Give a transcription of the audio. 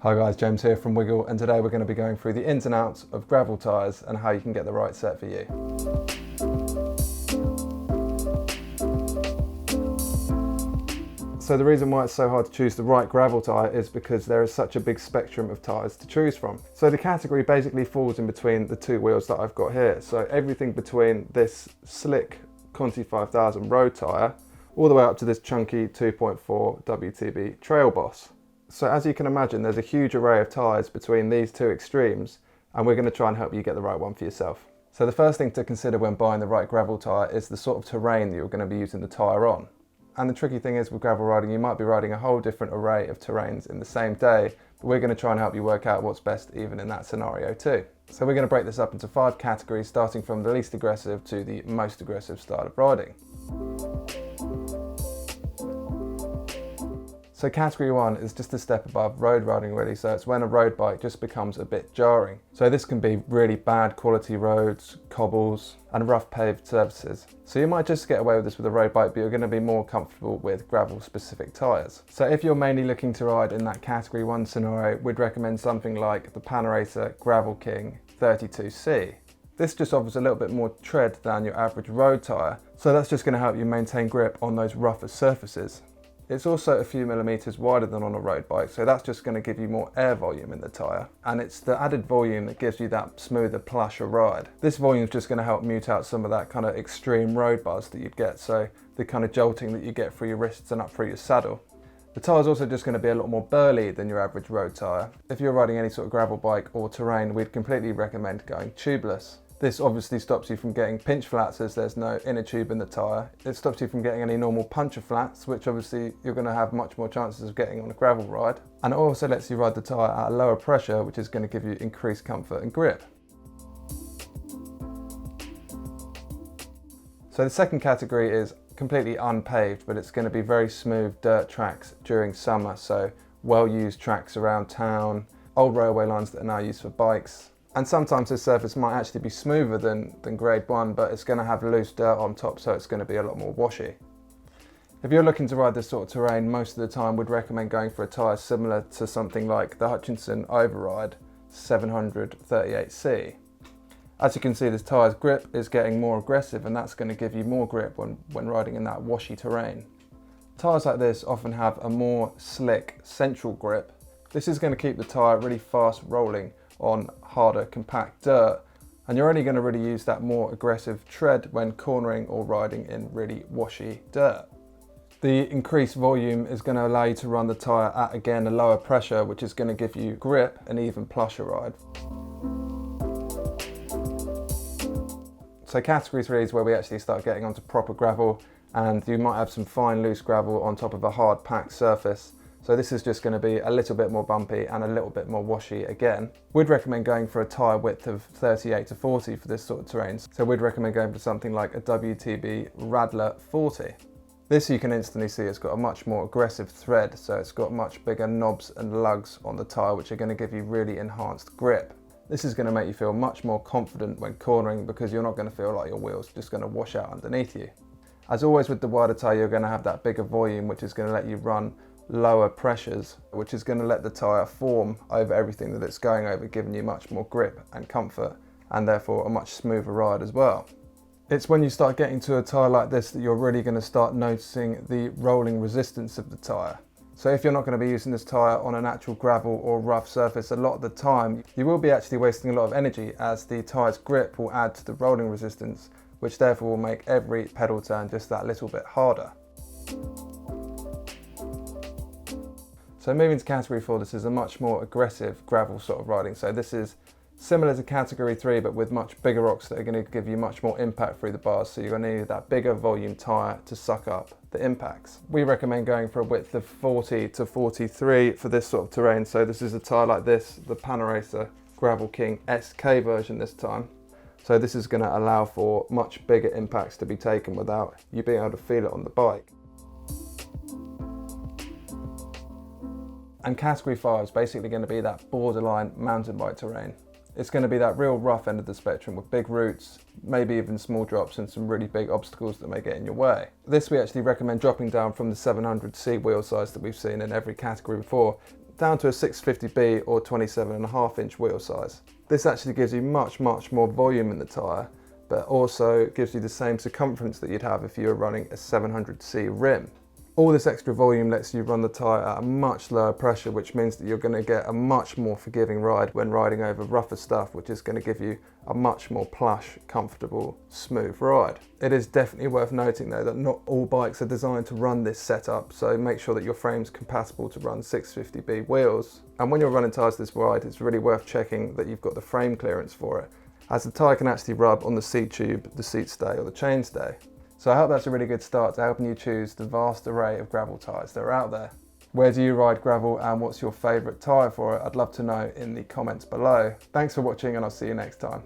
Hi guys, James here from Wiggle, and today we're going to be going through the ins and outs of gravel tyres and how you can get the right set for you. So the reason why it's so hard to choose the right gravel tyre is because there is such a big spectrum of tyres to choose from. So the category basically falls in between the two wheels that I've got here. So everything between this slick Conti 5000 road tyre all the way up to this chunky 2.4 WTB Trail Boss. So as you can imagine, there's a huge array of tyres between these two extremes, and we're going to try and help you get the right one for yourself. So the first thing to consider when buying the right gravel tyre is the sort of terrain that you're going to be using the tyre on. And the tricky thing is with gravel riding, you might be riding a whole different array of terrains in the same day, but we're going to try and help you work out what's best even in that scenario too. So we're going to break this up into 5 categories, starting from the least aggressive to the most aggressive style of riding. So category 1 is just a step above road riding really, so it's when a road bike just becomes a bit jarring. So this can be really bad quality roads, cobbles and rough paved surfaces. So you might just get away with this with a road bike, but you're going to be more comfortable with gravel specific tyres. So if you're mainly looking to ride in that category 1 scenario, we'd recommend something like the Panaracer Gravel King 32C. This just offers a little bit more tread than your average road tyre, so that's just going to help you maintain grip on those rougher surfaces. It's also a few millimetres wider than on a road bike, so that's just going to give you more air volume in the tyre, and it's the added volume that gives you that smoother, plusher ride. This volume is just going to help mute out some of that kind of extreme road buzz that you'd get, so the kind of jolting that you get through your wrists and up through your saddle. The tyre is also just going to be a lot more burly than your average road tyre. If you're riding any sort of gravel bike or terrain, we'd completely recommend going tubeless. This obviously stops you from getting pinch flats as there's no inner tube in the tyre. It stops you from getting any normal puncture flats, which obviously you're going to have much more chances of getting on a gravel ride. And it also lets you ride the tyre at a lower pressure, which is going to give you increased comfort and grip. So the second category is completely unpaved, but it's going to be very smooth dirt tracks during summer. So well-used tracks around town, old railway lines that are now used for bikes. And sometimes this surface might actually be smoother than grade 1, but it's going to have loose dirt on top, so it's going to be a lot more washy. If you're looking to ride this sort of terrain, most of the time we'd recommend going for a tyre similar to something like the Hutchinson Overide 738C. As you can see, this tyre's grip is getting more aggressive, and that's going to give you more grip when riding in that washy terrain. Tyres like this often have a more slick central grip. This is going to keep the tyre really fast rolling on harder compact dirt, and you're only going to really use that more aggressive tread when cornering or riding in really washy dirt. The increased volume is going to allow you to run the tyre at, again, a lower pressure, which is going to give you grip and even plusher ride. So category 3 is where we actually start getting onto proper gravel, and you might have some fine loose gravel on top of a hard packed surface. So this is just going to be a little bit more bumpy and a little bit more washy again. We'd recommend going for a tyre width of 38 to 40 for this sort of terrain. So we'd recommend going for something like a WTB Raddler 40. This you can instantly see it's got a much more aggressive thread, so it's got much bigger knobs and lugs on the tyre, which are going to give you really enhanced grip. This is going to make you feel much more confident when cornering, because you're not going to feel like your wheel's just going to wash out underneath you. As always with the wider tyre, you're going to have that bigger volume, which is going to let you run lower pressures, which is going to let the tyre form over everything that it's going over, giving you much more grip and comfort, and therefore a much smoother ride as well. It's when you start getting to a tyre like this that you're really going to start noticing the rolling resistance of the tyre. So if you're not going to be using this tyre on a natural gravel or rough surface, a lot of the time you will be actually wasting a lot of energy, as the tyre's grip will add to the rolling resistance, which therefore will make every pedal turn just that little bit harder. So moving to category 4, this is a much more aggressive gravel sort of riding. So this is similar to category 3, but with much bigger rocks that are going to give you much more impact through the bars. So you're going to need that bigger volume tyre to suck up the impacts. We recommend going for a width of 40 to 43 for this sort of terrain. So this is a tyre like this, the Panaracer Gravel King SK version this time. So this is going to allow for much bigger impacts to be taken without you being able to feel it on the bike. And category 5 is basically going to be that borderline mountain bike terrain. It's going to be that real rough end of the spectrum with big roots, maybe even small drops and some really big obstacles that may get in your way. This we actually recommend dropping down from the 700C wheel size that we've seen in every category before down to a 650B or 27.5 inch wheel size. This actually gives you much more volume in the tyre, but also gives you the same circumference that you'd have if you were running a 700C rim. All this extra volume lets you run the tyre at a much lower pressure, which means that you're going to get a much more forgiving ride when riding over rougher stuff, which is going to give you a much more plush, comfortable, smooth ride. It is definitely worth noting though that not all bikes are designed to run this setup, so make sure that your frame's compatible to run 650B wheels. And when you're running tyres this wide, it's really worth checking that you've got the frame clearance for it, as the tyre can actually rub on the seat tube, the seat stay or the chainstay. So I hope that's a really good start to helping you choose the vast array of gravel tyres that are out there. Where do you ride gravel and what's your favourite tyre for it? I'd love to know in the comments below. Thanks for watching and I'll see you next time.